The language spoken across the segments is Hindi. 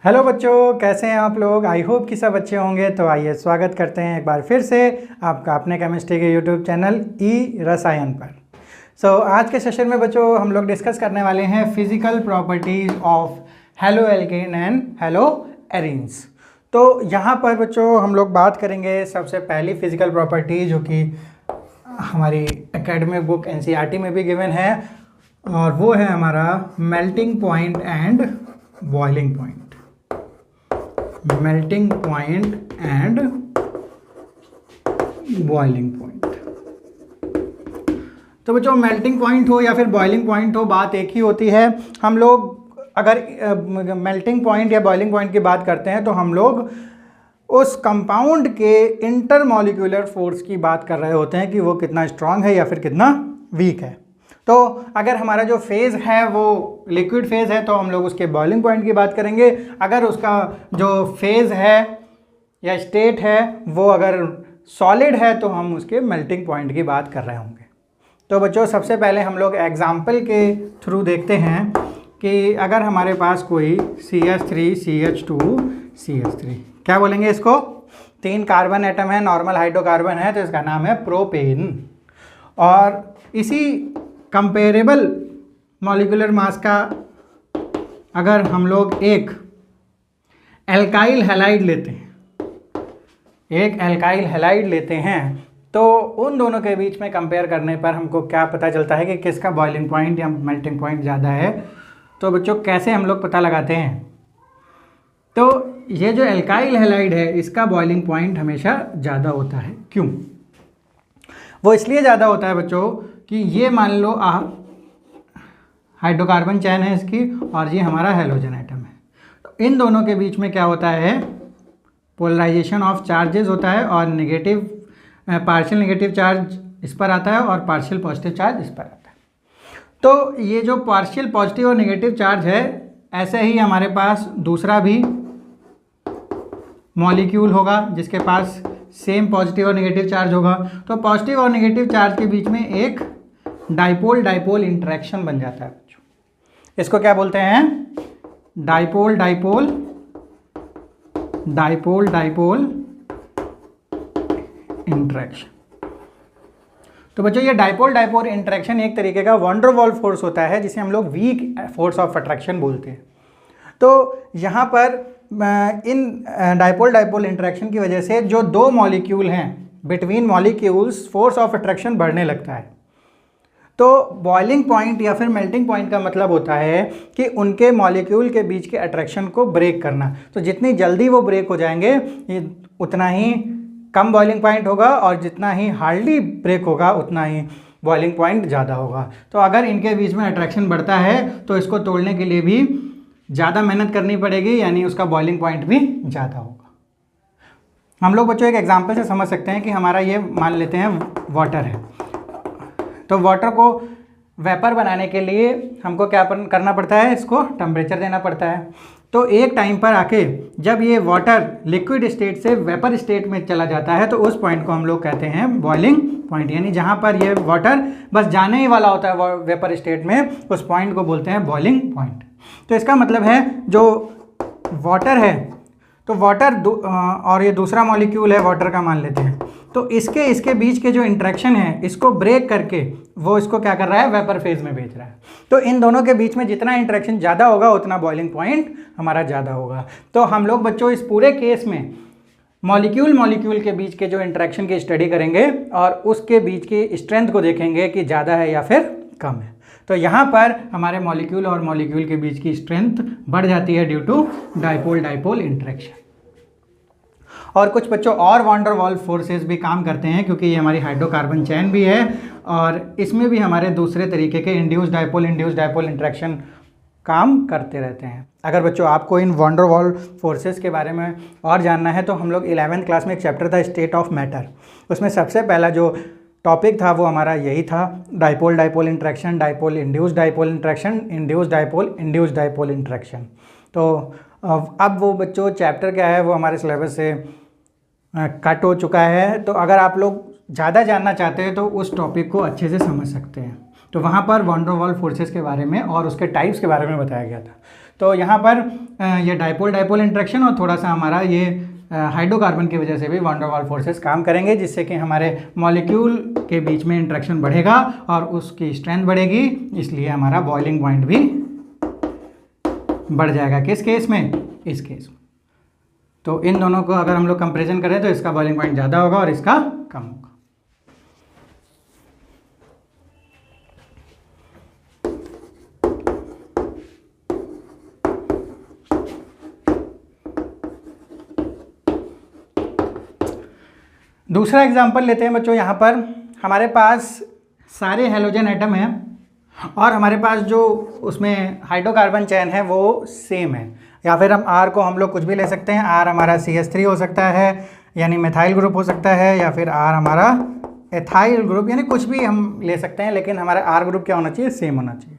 हेलो बच्चों, कैसे हैं आप लोग। आई होप कि सब अच्छे होंगे। तो आइए स्वागत करते हैं एक बार फिर से आपका अपने केमिस्ट्री के यूट्यूब चैनल ई रसायन पर। आज के सेशन में बच्चों हम लोग डिस्कस करने वाले हैं physical properties of halo alkane and hello arenes. तो यहाँ पर बच्चों हम लोग बात करेंगे सबसे पहली फिजिकल प्रॉपर्टी जो कि हमारी एकेडमिक बुक एनसीईआरटी में भी गिवन है, और वो है हमारा melting point and boiling point. Melting point and boiling point. तो बच्चों मेल्टिंग पॉइंट हो या फिर बॉइलिंग पॉइंट हो, बात एक ही होती है। हम लोग अगर मेल्टिंग पॉइंट या बॉइलिंग पॉइंट की बात करते हैं तो हम लोग उस कंपाउंड के इंटरमॉलिक्यूलर फोर्स की बात कर रहे होते हैं कि वो कितना स्ट्रांग है या फिर कितना वीक है। तो अगर हमारा जो फेज़ है वो लिक्विड फेज़ है तो हम लोग उसके बॉइलिंग पॉइंट की बात करेंगे। अगर उसका जो फेज़ है या स्टेट है वो अगर सॉलिड है तो हम उसके मेल्टिंग पॉइंट की बात कर रहे होंगे। तो बच्चों सबसे पहले हम लोग एग्जाम्पल के थ्रू देखते हैं कि अगर हमारे पास कोई CH3 CH2 CH3, क्या बोलेंगे इसको, 3 कार्बन एटम है, नॉर्मल हाइड्रोकार्बन है, तो इसका नाम है प्रोपेन। और इसी कंपेरेबल मॉलिक्यूलर मास का अगर हम लोग एक एल्काइल हैलाइड लेते हैं, तो उन दोनों के बीच में कंपेयर करने पर हमको क्या पता चलता है कि किसका बॉइलिंग पॉइंट या मेल्टिंग पॉइंट ज़्यादा है। तो बच्चों कैसे हम लोग पता लगाते हैं, तो ये जो एल्काइल हैलाइड है इसका बॉइलिंग पॉइंट हमेशा ज़्यादा होता है। क्यों? वो इसलिए ज़्यादा होता है बच्चों कि ये मान लो हाइड्रोकार्बन चैन है इसकी और ये हमारा हैलोजन एटम है। तो इन दोनों के बीच में क्या होता है, पोलराइजेशन ऑफ चार्जेस होता है, और पार्शियल नेगेटिव चार्ज इस पर आता है और पार्शियल पॉजिटिव चार्ज इस पर आता है। तो ये जो पार्शियल पॉजिटिव और नेगेटिव चार्ज है, ऐसे ही हमारे पास दूसरा भी मॉलिक्यूल होगा जिसके पास सेम पॉजिटिव और नेगेटिव चार्ज होगा। तो पॉजिटिव और नेगेटिव चार्ज के बीच में एक डाइपोल डाइपोल इंटरेक्शन बन जाता है बच्चों। इसको क्या बोलते हैं, डाइपोल डाइपोल इंटरेक्शन। तो बच्चों ये डाइपोल डाइपोल इंटरेक्शन एक तरीके का वैन डर वाल्स फोर्स होता है जिसे हम लोग वीक फोर्स ऑफ अट्रैक्शन बोलते हैं। तो यहाँ पर इन डाइपोल डाइपोल इंटरेक्शन की वजह से जो दो मॉलिक्यूल हैं, between molecules force of attraction बढ़ने लगता है। तो बॉइलिंग पॉइंट या फिर मेल्टिंग पॉइंट का मतलब होता है कि उनके मॉलिक्यूल के बीच के अट्रैक्शन को ब्रेक करना। तो जितनी जल्दी वो ब्रेक हो जाएंगे उतना ही कम बॉइलिंग पॉइंट होगा, और जितना ही हार्डली ब्रेक होगा उतना ही बॉइलिंग पॉइंट ज़्यादा होगा। तो अगर इनके बीच में अट्रैक्शन बढ़ता है तो इसको तोड़ने के लिए भी ज़्यादा मेहनत करनी पड़ेगी, यानी उसका बॉइलिंग पॉइंट भी ज़्यादा होगा। हम लोग बच्चों एक एग्जांपल से समझ सकते हैं कि हमारा ये मान लेते हैं वाटर है। तो वाटर को वेपर बनाने के लिए हमको क्या करना पड़ता है, इसको टेम्परेचर देना पड़ता है। तो एक टाइम पर आके जब ये वाटर लिक्विड स्टेट से वेपर स्टेट में चला जाता है तो उस पॉइंट को हम लोग कहते हैं बॉइलिंग पॉइंट, यानी जहाँ पर ये वाटर बस जाने ही वाला होता है वेपर स्टेट में, उस पॉइंट को बोलते हैं बॉइलिंग पॉइंट। तो इसका मतलब है जो वाटर है, तो वाटर और ये दूसरा मॉलिक्यूल है वाटर का मान लेते हैं, तो इसके बीच के जो इंटरेक्शन है इसको ब्रेक करके वो इसको क्या कर रहा है, वेपर फेज में भेज रहा है। तो इन दोनों के बीच में जितना इंटरेक्शन ज़्यादा होगा उतना बॉइलिंग पॉइंट हमारा ज़्यादा होगा। तो हम लोग बच्चों इस पूरे केस में मॉलिक्यूल के बीच के जो इंटरेक्शन की स्टडी करेंगे और उसके बीच की स्ट्रेंथ को देखेंगे कि ज़्यादा है या फिर कम है। तो यहाँ पर हमारे मॉलिक्यूल और मॉलिक्यूल के बीच की स्ट्रेंथ बढ़ जाती है due to dipole dipole interaction. और कुछ बच्चों और वैन डर वाल्स फोर्सेस भी काम करते हैं, क्योंकि ये हमारी हाइड्रोकार्बन चैन भी है और इसमें भी हमारे दूसरे तरीके के इंड्यूस्ड डाइपोल इंटरेक्शन काम करते रहते हैं। अगर बच्चों आपको इन वैन डर वाल्स फोर्सेस के बारे में और जानना है तो हम लोग 11th क्लास में एक चैप्टर था स्टेट ऑफ मैटर, उसमें सबसे पहला जो टॉपिक था वो हमारा यही था, dipole dipole interaction, dipole induced dipole interaction, induced dipole interaction. तो अब वो बच्चों चैप्टर क्या है वो हमारे सिलेबस से कट हो चुका है। तो अगर आप लोग ज़्यादा जानना चाहते हैं तो उस टॉपिक को अच्छे से समझ सकते हैं। तो वहाँ पर वैन डर वाल्स फोर्सेस के बारे में और उसके टाइप्स के बारे में बताया गया था। तो यहाँ पर ये डाइपोल डाइपोल इंटरेक्शन और थोड़ा सा हमारा ये हाइड्रोकार्बन की वजह से भी वैन डर वाल्स फोर्सेस काम करेंगे, जिससे कि हमारे मॉलिक्यूल के बीच में इंटरेक्शन बढ़ेगा और उसकी स्ट्रेंथ बढ़ेगी, इसलिए हमारा बॉइलिंग पॉइंट भी बढ़ जाएगा। किस केस में? इस केस में। तो इन दोनों को अगर हम लोग कंपेरिजन करें तो इसका बॉइलिंग पॉइंट ज़्यादा होगा और इसका कम होगा। दूसरा एग्जांपल लेते हैं बच्चों। यहाँ पर हमारे पास सारे हेलोजन एटम हैं और हमारे पास जो उसमें हाइड्रोकार्बन चेन है वो सेम है, या फिर हम लोग कुछ भी ले सकते हैं। R हमारा CH3 हो सकता है, यानी मिथाइल ग्रुप हो सकता है, या फिर R हमारा एथाइल ग्रुप, यानी कुछ भी हम ले सकते हैं, लेकिन हमारा R ग्रुप क्या होना चाहिए? सेम होना चाहिए।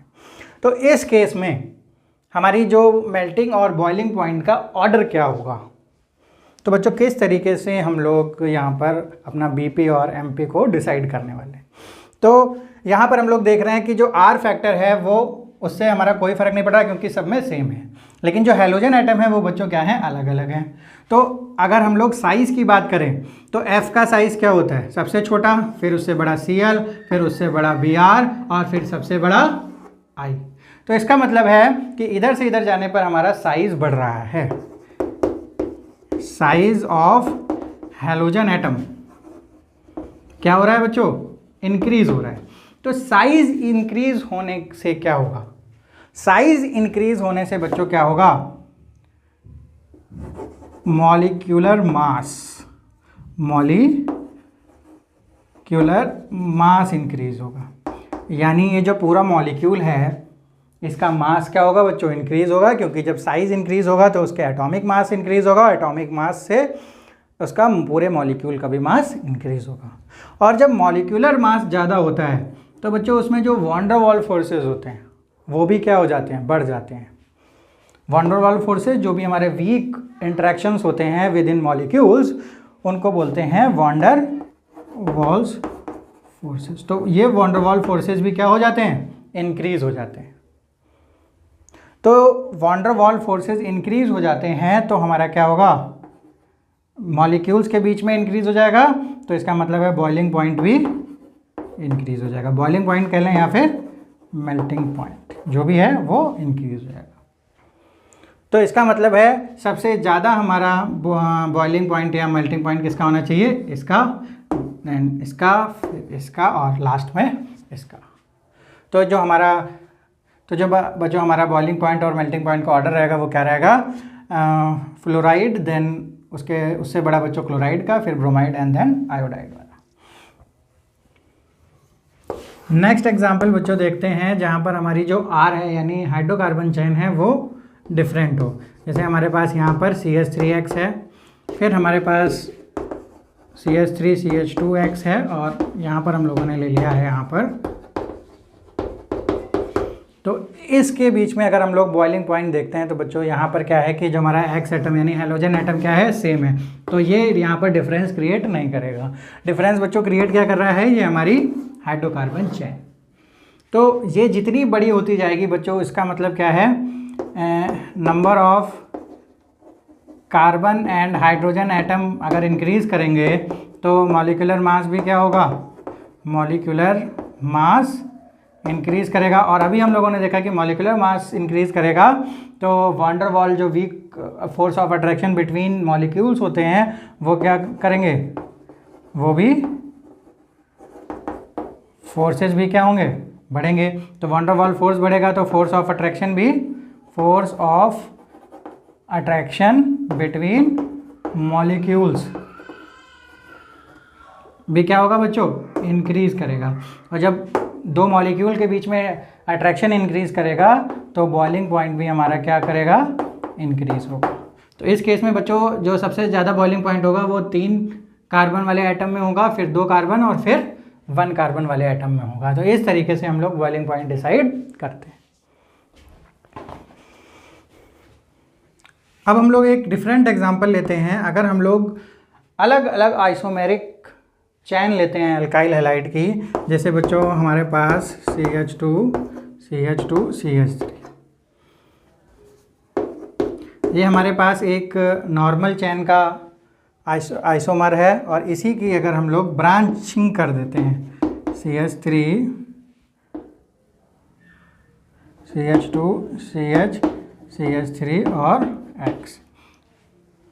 तो इस केस में हमारी जो मेल्टिंग और बॉइलिंग पॉइंट का ऑर्डर क्या होगा? तो बच्चों किस तरीके से हम लोग यहाँ पर अपना BP और MP को डिसाइड करने वाले हैं। तो यहाँ पर हम लोग देख रहे हैं कि जो R फैक्टर है वो उससे हमारा कोई फ़र्क नहीं पड़ रहा क्योंकि सब में सेम है, लेकिन जो हेलोजन एटम है वो बच्चों क्या हैं? अलग अलग हैं। तो अगर हम लोग साइज़ की बात करें तो F का साइज़ क्या होता है? सबसे छोटा, फिर उससे बड़ा Cl, फिर उससे बड़ा Br और फिर सबसे बड़ा I। तो इसका मतलब है कि इधर से इधर जाने पर हमारा साइज़ बढ़ रहा है। साइज ऑफ हेलोजन एटम क्या हो रहा है बच्चों? इंक्रीज हो रहा है। तो साइज इंक्रीज होने से क्या होगा? साइज इंक्रीज होने से बच्चों क्या होगा? मॉलिक्यूलर मास इंक्रीज होगा। यानी ये जो पूरा मॉलिक्यूल है इसका मास क्या होगा बच्चों? इंक्रीज होगा, क्योंकि जब साइज इंक्रीज होगा तो उसके एटॉमिक मास इंक्रीज होगा, एटॉमिक मास से उसका पूरे मॉलिक्यूल का भी मास इंक्रीज होगा। और जब मॉलिक्यूलर मास ज़्यादा होता है तो बच्चों उसमें जो वैन डर वाल्स फोर्सेस होते हैं वो भी क्या हो जाते हैं? बढ़ जाते हैं। वैन डर वाल्स फोर्सेस जो भी हमारे वीक इंटरेक्शंस होते हैं विद इन मॉलिक्यूल्स उनको बोलते हैं वैन डर वाल्स फोर्सेस। तो ये वैन डर वाल्स फोर्सेस भी क्या हो जाते हैं? इंक्रीज हो जाते हैं। तो van der Waals forces increase हो जाते हैं तो हमारा क्या होगा? मॉलिक्यूल्स के बीच में इंक्रीज हो जाएगा, तो इसका मतलब है बॉइलिंग पॉइंट भी इंक्रीज हो जाएगा। बॉइलिंग पॉइंट कह लें या फिर मेल्टिंग पॉइंट, जो भी है वो इंक्रीज हो जाएगा। तो इसका मतलब है सबसे ज़्यादा हमारा बॉइलिंग पॉइंट या मेल्टिंग पॉइंट किसका होना चाहिए? इसका, देन इसका, फिर इसका और लास्ट में इसका। तो जो हमारा बॉइलिंग पॉइंट और मेल्टिंग पॉइंट का ऑर्डर रहेगा वो क्या रहेगा? फ्लोराइड, देन उससे बड़ा बच्चों क्लोराइड का, फिर ब्रोमाइड एंड देन आयोडाइड वाला। नेक्स्ट एग्जांपल बच्चों देखते हैं जहाँ पर हमारी जो R है यानी हाइड्रोकार्बन चेन है वो डिफरेंट हो। जैसे हमारे पास यहाँ पर CH3X है, फिर हमारे पास CH3CH2X है और यहाँ पर हम लोगों ने ले लिया है यहाँ पर। तो इसके बीच में अगर हम लोग बॉइलिंग पॉइंट देखते हैं तो बच्चों यहाँ पर क्या है कि जो हमारा X एटम यानी हेलोजन एटम क्या है? सेम है। तो ये यहाँ पर डिफरेंस क्रिएट नहीं करेगा। डिफरेंस बच्चों क्रिएट क्या कर रहा है? ये हमारी हाइड्रोकार्बन चेन। तो ये जितनी बड़ी होती जाएगी बच्चों इसका मतलब क्या है? Number of carbon and hydrogen atom अगर इंक्रीज करेंगे तो मॉलिक्यूलर मास भी क्या होगा? मॉलिक्यूलर मास इंक्रीज करेगा। और अभी हम लोगों ने देखा कि मॉलिक्यूलर मास इंक्रीज करेगा तो वैन डर वाल्स जो weak force of attraction between molecules होते हैं वो क्या करेंगे? वो भी फोर्सेस भी क्या होंगे? बढ़ेंगे। तो वैन डर वाल्स फोर्स बढ़ेगा तो force of attraction between molecules भी क्या होगा बच्चों? इंक्रीज करेगा। और जब दो मॉलिक्यूल के बीच में अट्रैक्शन इंक्रीज करेगा तो बॉइलिंग पॉइंट भी हमारा क्या करेगा? इंक्रीज होगा। तो इस केस में बच्चों जो सबसे ज़्यादा बॉइलिंग पॉइंट होगा वो 3 कार्बन वाले एटम में होगा, फिर 2 कार्बन और फिर 1 कार्बन वाले एटम में होगा। तो इस तरीके से हम लोग बॉइलिंग पॉइंट डिसाइड करते हैं। अब हम लोग एक डिफरेंट एग्जांपल लेते हैं। अगर हम लोग अलग अलग आइसोमेरिक चैन लेते हैं अल्काइल हैलाइड की, जैसे बच्चों हमारे पास CH2 CH2 CH3, ये हमारे पास एक नॉर्मल चैन का आइसोमर है और इसी की अगर हम लोग ब्रांचिंग कर देते हैं CH3 CH2 CH CH3 और X,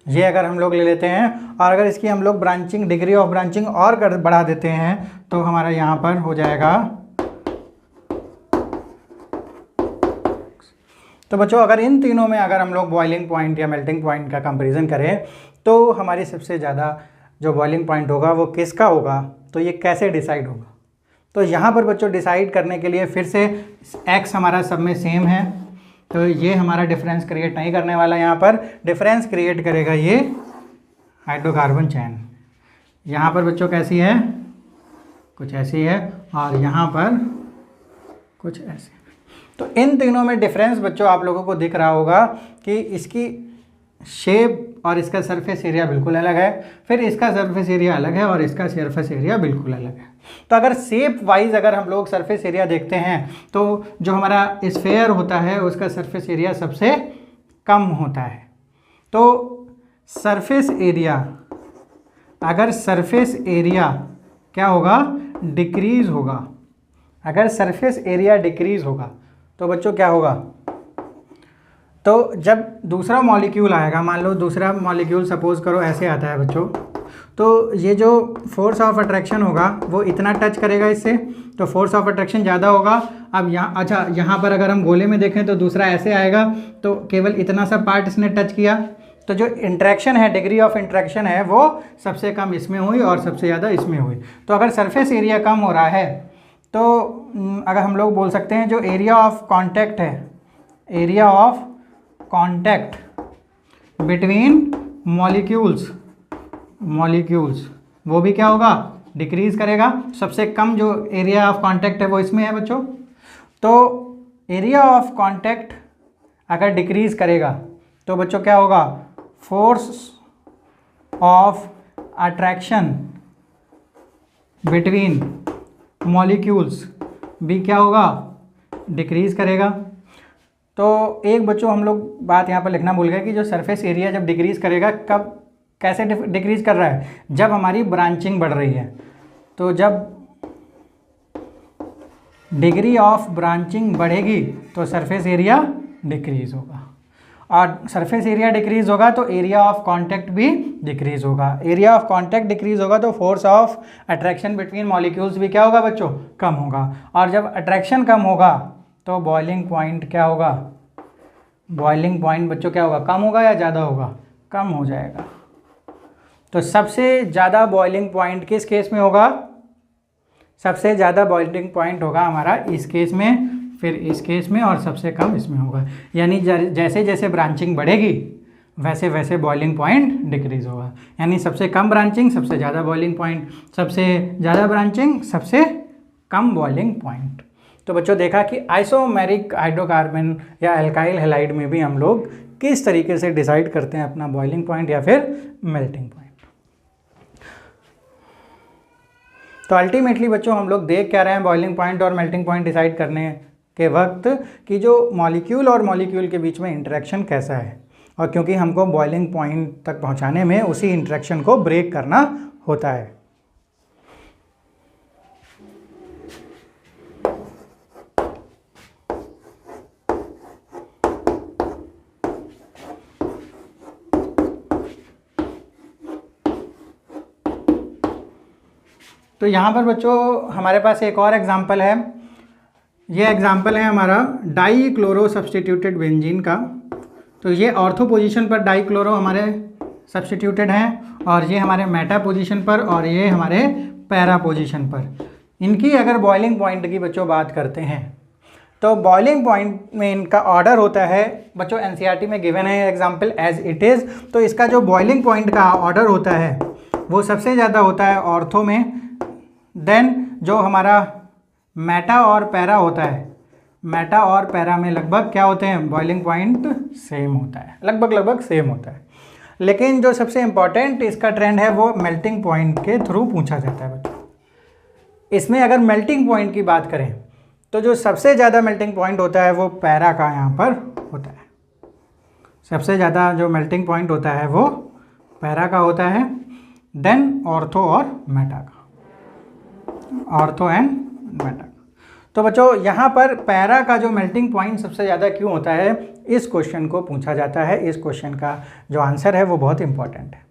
ये अगर हम लोग ले लेते हैं और अगर इसकी हम लोग ब्रांचिंग डिग्री ऑफ ब्रांचिंग और बढ़ा देते हैं तो हमारा यहाँ पर हो जाएगा। तो बच्चों अगर इन तीनों में अगर हम लोग बॉइलिंग पॉइंट या मेल्टिंग पॉइंट का कंपैरिजन करें तो हमारी सबसे ज़्यादा जो बॉइलिंग पॉइंट होगा वो किसका होगा, तो ये कैसे डिसाइड होगा। तो यहाँ पर बच्चों डिसाइड करने के लिए फिर से x हमारा सब में सेम है, तो ये हमारा डिफरेंस क्रिएट नहीं करने वाला, यहाँ पर डिफरेंस क्रिएट करेगा ये हाइड्रोकार्बन चैन। यहाँ पर बच्चों कैसी है, कुछ ऐसी है और यहाँ पर कुछ ऐसे। तो इन तीनों में डिफरेंस बच्चों आप लोगों को दिख रहा होगा कि इसकी शेप और इसका सरफेस एरिया बिल्कुल अलग है, फिर इसका सरफेस एरिया अलग है और इसका सरफेस एरिया बिल्कुल अलग है। तो अगर शेप वाइज अगर हम लोग सरफेस एरिया देखते हैं तो जो हमारा स्फेयर होता है उसका सरफेस एरिया सबसे कम होता है। तो सरफेस एरिया, अगर सरफेस एरिया क्या होगा, डिक्रीज होगा। अगर सरफेस एरिया डिक्रीज होगा तो बच्चों क्या होगा, तो जब दूसरा मॉलिक्यूल आएगा, मान लो दूसरा मॉलिक्यूल सपोज करो ऐसे आता है बच्चों, तो ये जो फोर्स ऑफ अट्रैक्शन होगा वो इतना टच करेगा इससे, तो फोर्स ऑफ अट्रैक्शन ज़्यादा होगा। अब यहाँ अच्छा यहाँ पर अगर हम गोले में देखें तो दूसरा ऐसे आएगा, तो केवल इतना सा पार्ट इसने टच किया, तो जो इंट्रैक्शन है, डिग्री ऑफ इंट्रैक्शन है वो सबसे कम इसमें हुई और सबसे ज़्यादा इसमें हुई। तो अगर सरफेस एरिया कम हो रहा है तो अगर हम लोग बोल सकते हैं जो एरिया ऑफ कांटेक्ट है, area of contact between molecules वो भी क्या होगा, डिक्रीज करेगा। सबसे कम जो एरिया ऑफ कांटेक्ट है वो इसमें है बच्चों। तो एरिया ऑफ कांटेक्ट अगर डिक्रीज करेगा तो बच्चों क्या होगा, force of attraction between molecules भी क्या होगा, डिक्रीज करेगा। तो एक बच्चों हम लोग बात यहाँ पर लिखना भूल गए कि जो सरफेस एरिया जब डिक्रीज करेगा, कब कैसे डिक्रीज कर रहा है, जब हमारी ब्रांचिंग बढ़ रही है। तो जब डिग्री ऑफ ब्रांचिंग बढ़ेगी तो सरफेस एरिया डिक्रीज होगा, और सरफेस एरिया डिक्रीज होगा तो एरिया ऑफ कांटेक्ट भी डिक्रीज होगा। एरिया ऑफ कांटेक्ट डिक्रीज होगा तो force of attraction between molecules भी क्या होगा बच्चों, कम होगा। और जब अट्रैक्शन कम होगा तो बॉइलिंग पॉइंट क्या होगा, बॉइलिंग पॉइंट बच्चों क्या होगा, कम होगा या ज़्यादा होगा, कम हो जाएगा। तो सबसे ज़्यादा बॉइलिंग पॉइंट किस केस में होगा, सबसे ज़्यादा बॉइलिंग पॉइंट होगा हमारा इस केस में, फिर इस केस में और सबसे कम इसमें होगा। यानी जैसे जैसे ब्रांचिंग बढ़ेगी वैसे वैसे बॉइलिंग पॉइंट डिक्रीज होगा। यानी सबसे कम ब्रांचिंग सबसे ज़्यादा बॉइलिंग पॉइंट, सबसे ज़्यादा ब्रांचिंग सबसे कम बॉइलिंग पॉइंट। तो बच्चों देखा कि आइसोमेरिक हाइड्रोकार्बन या अल्काइल हैलाइड में भी हम लोग किस तरीके से डिसाइड करते हैं अपना बॉइलिंग पॉइंट या फिर मेल्टिंग पॉइंट। तो अल्टीमेटली बच्चों हम लोग देख क्या रहे हैं बॉइलिंग पॉइंट और मेल्टिंग पॉइंट डिसाइड करने के वक्त कि जो मॉलिक्यूल और मॉलिक्यूल के बीच में इंटरेक्शन कैसा है, और क्योंकि हमको बॉइलिंग पॉइंट तक पहुंचाने में उसी इंटरेक्शन को ब्रेक करना होता है। तो यहाँ पर बच्चों हमारे पास एक और एग्जाम्पल है। ये एग्जाम्पल है हमारा डाई क्लोरो सब्सटीट्यूटेड बेंजीन का। तो ये ऑर्थो पोजीशन पर डाई क्लोरो हमारे सब्सटीट्यूटेड हैं और ये हमारे मेटा पोजीशन पर और ये हमारे पैरा पोजीशन पर। इनकी अगर बॉइलिंग पॉइंट की बच्चों बात करते हैं तो बॉइलिंग पॉइंट में इनका ऑर्डर होता है बच्चों, एनसीईआरटी में गिवन है एग्जाम्पल एज इट इज़। तो इसका जो बॉइलिंग पॉइंट का ऑर्डर होता है वो सबसे ज़्यादा होता है ऑर्थो में। देन जो हमारा मेटा और पैरा होता है, मेटा और पैरा में लगभग क्या होते हैं, बॉइलिंग पॉइंट सेम होता है, लगभग सेम होता है। लेकिन जो सबसे इम्पॉर्टेंट इसका ट्रेंड है वो मेल्टिंग पॉइंट के थ्रू पूछा जाता है बच्चों। इसमें अगर मेल्टिंग पॉइंट की बात करें तो जो सबसे ज़्यादा मेल्टिंग पॉइंट होता है वो पैरा का यहाँ पर होता है, सबसे ज़्यादा जो मेल्टिंग पॉइंट होता है वो पैरा का होता है, देन ऑर्थो और मेटा का, ऑर्थो एंड मेटा। तो बच्चों यहाँ पर पैरा का जो मेल्टिंग पॉइंट सबसे ज़्यादा क्यों होता है, इस क्वेश्चन को पूछा जाता है। इस क्वेश्चन का जो आंसर है वो बहुत इंपॉर्टेंट है।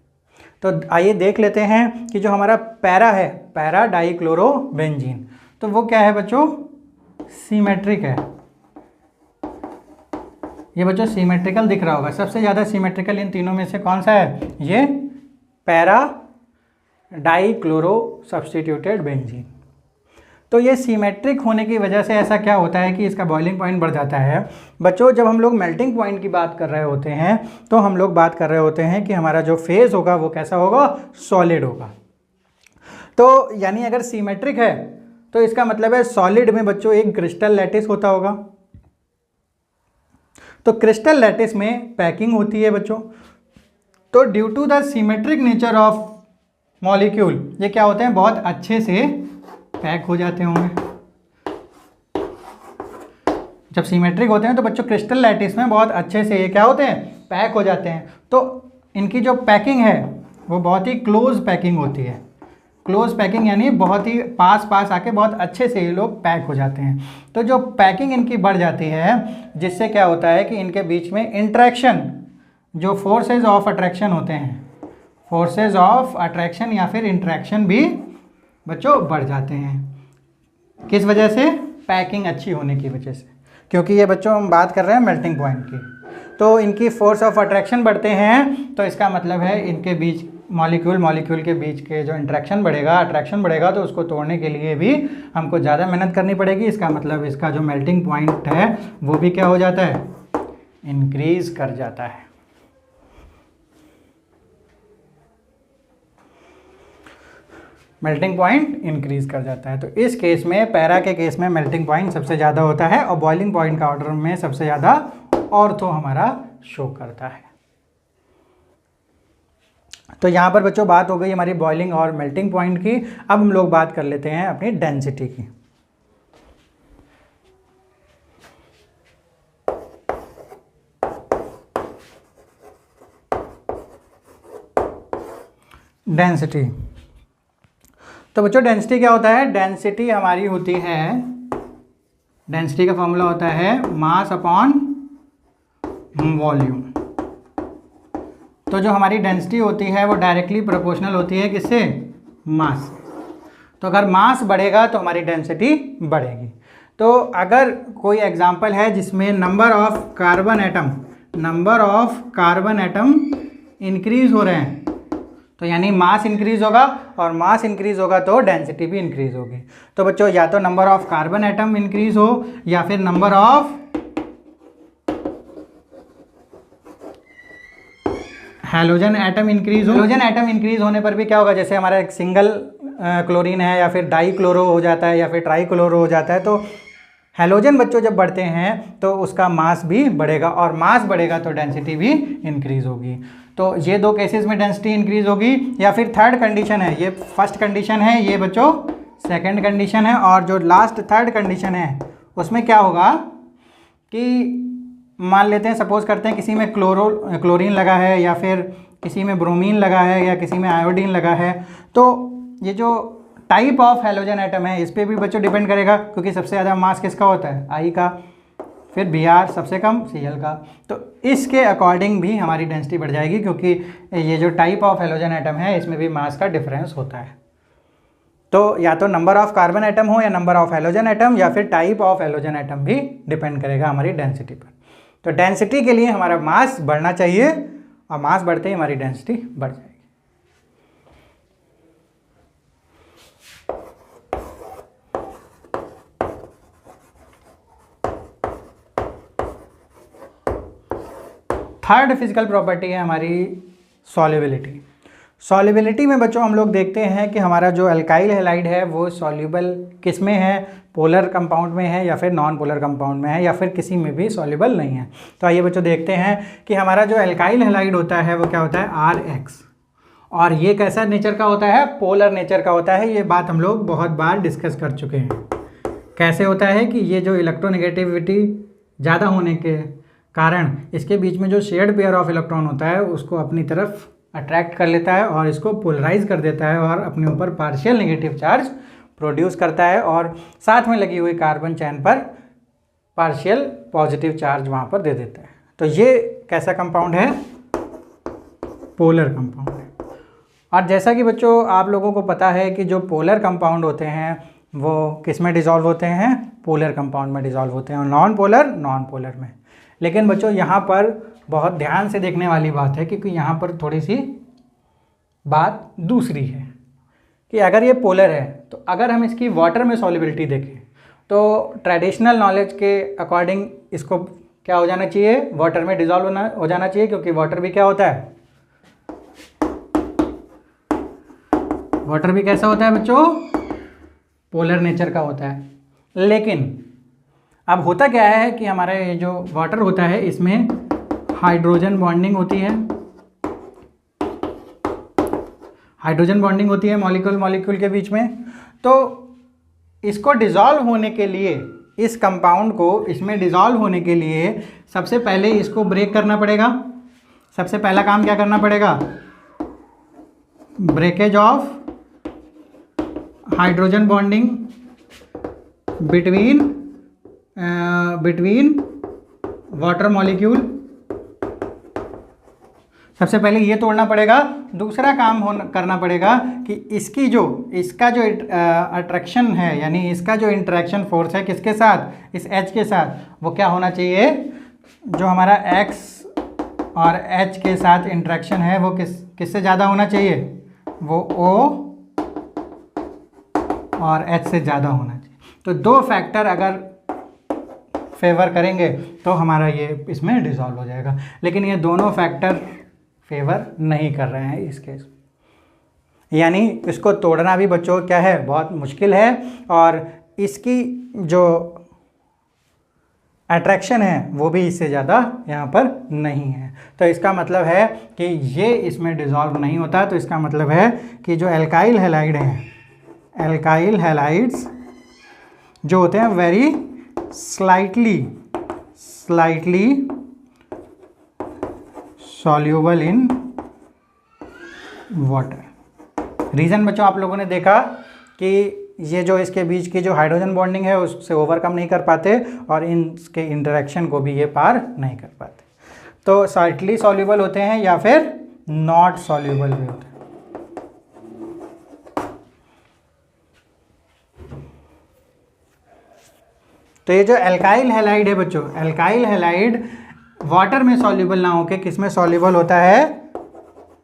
तो आइए देख लेते हैं कि जो हमारा पैरा है, पैरा डाइक्लोरोबेंजीन, तो वो क्या है बच्चों, सिमेट्रिक है। ये बच्चों सिमेट्रिकल दिख रहा होगा। सबसे ज़्यादा सिमेट्रिकल इन तीनों में से कौन सा है, ये पैरा डाइक्लोरो सब्स्टिट्यूटेड बेंजीन। तो ये सिमेट्रिक होने की वजह से ऐसा क्या होता है कि इसका बॉइलिंग पॉइंट बढ़ जाता है। बच्चों जब हम लोग मेल्टिंग पॉइंट की बात कर रहे होते हैं तो हम लोग बात कर रहे होते हैं कि हमारा जो फेज होगा वो कैसा होगा, सॉलिड होगा। तो यानी अगर सिमेट्रिक है तो इसका मतलब है सॉलिड में बच्चों एक क्रिस्टल लैटिस होता होगा। तो क्रिस्टल लैटिस में पैकिंग होती है बच्चों। तो due to the symmetric nature of molecule ये क्या होते हैं, बहुत अच्छे से पैक हो जाते होंगे। जब सिमेट्रिक होते हैं तो बच्चों क्रिस्टल लैटिस में बहुत अच्छे से ये क्या होते हैं, पैक हो जाते हैं। तो इनकी जो पैकिंग है वो बहुत ही क्लोज पैकिंग होती है। क्लोज पैकिंग यानी बहुत ही पास पास आके बहुत अच्छे से ये लोग पैक हो जाते हैं। तो जो पैकिंग इनकी बढ़ जाती है जिससे क्या होता है कि इनके बीच में इंट्रैक्शन, जो फोर्सेज ऑफ अट्रैक्शन होते हैं, फोर्सेज ऑफ अट्रैक्शन या फिर इंट्रैक्शन भी बच्चों बढ़ जाते हैं। किस वजह से, पैकिंग अच्छी होने की वजह से। क्योंकि ये बच्चों हम बात कर रहे हैं मेल्टिंग पॉइंट की, तो इनकी फोर्स ऑफ अट्रैक्शन बढ़ते हैं। तो इसका मतलब है इनके बीच मॉलिक्यूल के बीच के जो इंट्रैक्शन बढ़ेगा, अट्रैक्शन बढ़ेगा, तो उसको तोड़ने के लिए भी हमको ज़्यादा मेहनत करनी पड़ेगी। इसका मतलब इसका जो मेल्टिंग पॉइंट है वो भी क्या हो जाता है, इंक्रीज कर जाता है। मेल्टिंग पॉइंट इंक्रीज कर जाता है। तो इस केस में, पैरा के केस में मेल्टिंग पॉइंट सबसे ज़्यादा होता है और बॉइलिंग पॉइंट का ऑर्डर में सबसे ज़्यादा ऑर्थो हमारा शो करता है। तो यहाँ पर बच्चों बात हो गई हमारी बॉइलिंग और मेल्टिंग पॉइंट की। अब हम लोग बात कर लेते हैं अपनी डेंसिटी की। डेंसिटी, तो बच्चों डेंसिटी क्या होता है, डेंसिटी हमारी होती है, डेंसिटी का फॉर्मूला होता है मास अपॉन वॉल्यूम। तो जो हमारी डेंसिटी होती है वो डायरेक्टली प्रोपोर्शनल होती है किससे, मास। तो अगर मास बढ़ेगा तो हमारी डेंसिटी बढ़ेगी। तो अगर कोई एग्जांपल है जिसमें number of carbon atom increase हो रहे हैं, तो यानी मास इंक्रीज होगा, और मास इंक्रीज होगा तो डेंसिटी भी इंक्रीज होगी। तो बच्चों या तो number of carbon atom increase हो या फिर number of halogen atom increase हो। हैलोजन एटम इंक्रीज होने पर भी क्या होगा, जैसे हमारा एक सिंगल क्लोरीन है या फिर डाई क्लोरो हो जाता है या फिर ट्राई क्लोरो हो जाता है, तो हैलोजन बच्चों जब बढ़ते हैं तो उसका मास भी बढ़ेगा, और मास बढ़ेगा तो डेंसिटी भी इंक्रीज होगी। तो ये दो केसेस में डेंसिटी इंक्रीज होगी। या फिर थर्ड कंडीशन है, ये फर्स्ट कंडीशन है, ये बच्चों सेकंड कंडीशन है, और जो लास्ट थर्ड कंडीशन है उसमें क्या होगा कि मान लेते हैं, सपोज करते हैं किसी में क्लोरीन लगा है या फिर किसी में ब्रोमीन लगा है या किसी में आयोडीन लगा है, तो ये जो टाइप ऑफ हैलोजन एटम है इस पर भी बच्चों डिपेंड करेगा, क्योंकि सबसे ज़्यादा मास किसका होता है, आई का, फिर Br सबसे कम Cl का। तो इसके अकॉर्डिंग भी हमारी डेंसिटी बढ़ जाएगी, क्योंकि ये जो टाइप ऑफ हैलोजन एटम है इसमें भी मास का डिफरेंस होता है। तो या तो नंबर ऑफ कार्बन एटम हो या नंबर ऑफ हैलोजन एटम या फिर टाइप ऑफ हैलोजन एटम भी डिपेंड करेगा हमारी डेंसिटी पर। तो डेंसिटी के लिए हमारा मास बढ़ना चाहिए, और मास बढ़ते ही हमारी डेंसिटी बढ़ जाएगी। थर्ड फिजिकल प्रॉपर्टी है हमारी सॉल्युबिलिटी। सॉल्युबिलिटी में बच्चों हम लोग देखते हैं कि हमारा जो अल्काइल हैलाइड है वो सॉल्युबल किस में है, पोलर कंपाउंड में है या फिर नॉन पोलर कंपाउंड में है या फिर किसी में भी सॉल्युबल नहीं है। तो आइए बच्चों देखते हैं कि हमारा जो अल्काइल हैलाइड होता है वो क्या होता है, RX, और ये कैसा नेचर का होता है, पोलर नेचर का होता है। ये बात हम लोग बहुत बार डिस्कस कर चुके हैं। कैसे होता है कि ये जो इलेक्ट्रोनेगेटिविटी ज़्यादा होने के कारण इसके बीच में जो शेयर्ड पेयर ऑफ इलेक्ट्रॉन होता है उसको अपनी तरफ अट्रैक्ट कर लेता है और इसको पोलराइज कर देता है और अपने ऊपर पार्शियल नेगेटिव चार्ज प्रोड्यूस करता है और साथ में लगी हुई कार्बन चैन पर पार्शियल पॉजिटिव चार्ज वहाँ पर दे देता है। तो ये कैसा कंपाउंड है? पोलर कंपाउंड है। और जैसा कि बच्चों आप लोगों को पता है कि जो पोलर कंपाउंड होते हैं वो किस में डिज़ोल्व होते हैं? पोलर कंपाउंड में डिज़ोल्व होते हैं और नॉन पोलर में। लेकिन बच्चों यहाँ पर बहुत ध्यान से देखने वाली बात है क्योंकि यहाँ पर थोड़ी सी बात दूसरी है कि अगर ये पोलर है तो अगर हम इसकी वाटर में सॉल्युबिलिटी देखें तो ट्रेडिशनल नॉलेज के अकॉर्डिंग इसको क्या हो जाना चाहिए? वाटर में डिज़ोल्व हो जाना चाहिए, क्योंकि वाटर भी क्या होता है? वाटर भी कैसा होता है बच्चों? पोलर नेचर का होता है। लेकिन अब होता क्या है कि हमारा ये जो वाटर होता है इसमें हाइड्रोजन बॉन्डिंग होती है, मॉलिक्यूल के बीच में। तो इसको डिज़ोल्व होने के लिए, इस कंपाउंड को इसमें डिज़ोल्व होने के लिए सबसे पहले इसको ब्रेक करना पड़ेगा। सबसे पहला काम क्या करना पड़ेगा? Breakage of hydrogen bonding between water molecule. सबसे पहले ये तोड़ना पड़ेगा। दूसरा काम करना पड़ेगा कि इसका जो अट्रैक्शन है, यानी इसका जो इंटरेक्शन फोर्स है किसके साथ? इस H के साथ, वो क्या होना चाहिए? जो हमारा X और H के साथ इंटरेक्शन है वो किससे ज़्यादा होना चाहिए? वो O और H से ज़्यादा होना चाहिए। तो दो फैक्टर अगर फेवर करेंगे तो हमारा ये इसमें डिज़ोल्व हो जाएगा। लेकिन ये दोनों फैक्टर फेवर नहीं कर रहे हैं इस केस, यानी इसको तोड़ना भी बच्चों क्या है? बहुत मुश्किल है। और इसकी जो अट्रैक्शन है वो भी इससे ज़्यादा यहाँ पर नहीं है। तो इसका मतलब है कि ये इसमें डिज़ोल्व नहीं होता। तो इसका मतलब है कि जो एल्काइल हैलाइड हैं, एल्काइल हैलाइड्स जो होते हैं very slightly soluble in water. Reason बच्चों आप लोगों ने देखा कि ये जो इसके बीच की जो हाइड्रोजन बॉन्डिंग है उससे ओवरकम नहीं कर पाते और इनके इंटरेक्शन को भी ये पार नहीं कर पाते। तो स्लाइटली सॉल्यूबल होते हैं या फिर नॉट सॉल्यूबल भी होते हैं। तो ये जो एल्काइल हैलाइड है बच्चों, एल्काइल हैलाइड वाटर में सॉल्यूबल ना होके किस में सॉल्यूबल होता है?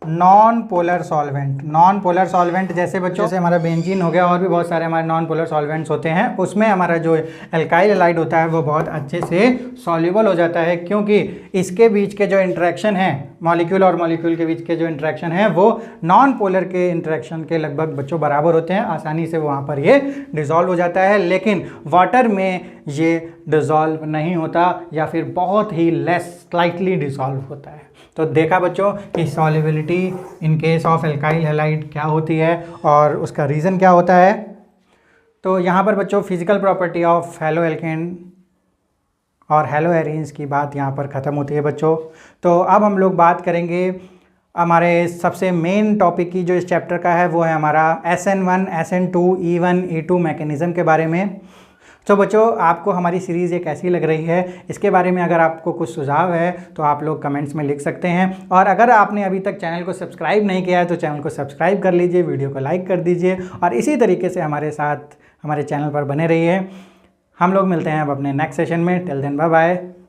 नॉन पोलर सॉल्वेंट जैसे बच्चों से हमारा बेंजीन हो गया और भी बहुत सारे हमारे नॉन पोलर सॉल्वेंट्स होते हैं, उसमें हमारा जो एल्काइल हैलाइड होता है वो बहुत अच्छे से सॉल्यूबल हो जाता है, क्योंकि इसके बीच के जो इंटरेक्शन है, मॉलिक्यूल और मॉलिक्यूल के बीच के जो इंटरेक्शन है वो नॉन पोलर के इंटरेक्शन के लगभग बच्चों बराबर होते हैं। आसानी से वहाँ पर ये डिज़ोल्व हो जाता है। लेकिन वाटर में ये डिज़ोल्व नहीं होता या फिर बहुत ही लेस स्लाइटली डिज़ोल्व होता है। तो देखा बच्चों कि solubility in case of alkyl halide क्या होती है और उसका रीज़न क्या होता है। तो यहाँ पर बच्चों physical property of halo alkane और हेलो एरीन्स की बात यहाँ पर ख़त्म होती है बच्चों। तो अब हम लोग बात करेंगे हमारे सबसे मेन टॉपिक की, जो इस चैप्टर का है वो है हमारा SN1, SN2, E1, E2 mechanism के बारे में। तो बच्चों आपको हमारी सीरीज़ ये कैसी लग रही है, इसके बारे में अगर आपको कुछ सुझाव है तो आप लोग कमेंट्स में लिख सकते हैं। और अगर आपने अभी तक चैनल को सब्सक्राइब नहीं किया है तो चैनल को सब्सक्राइब कर लीजिए, वीडियो को लाइक कर दीजिए और इसी तरीके से हमारे साथ हमारे चैनल पर बने रहिए। हम लोग मिलते हैं अब अपने नेक्स्ट सेशन में। Till then bye bye.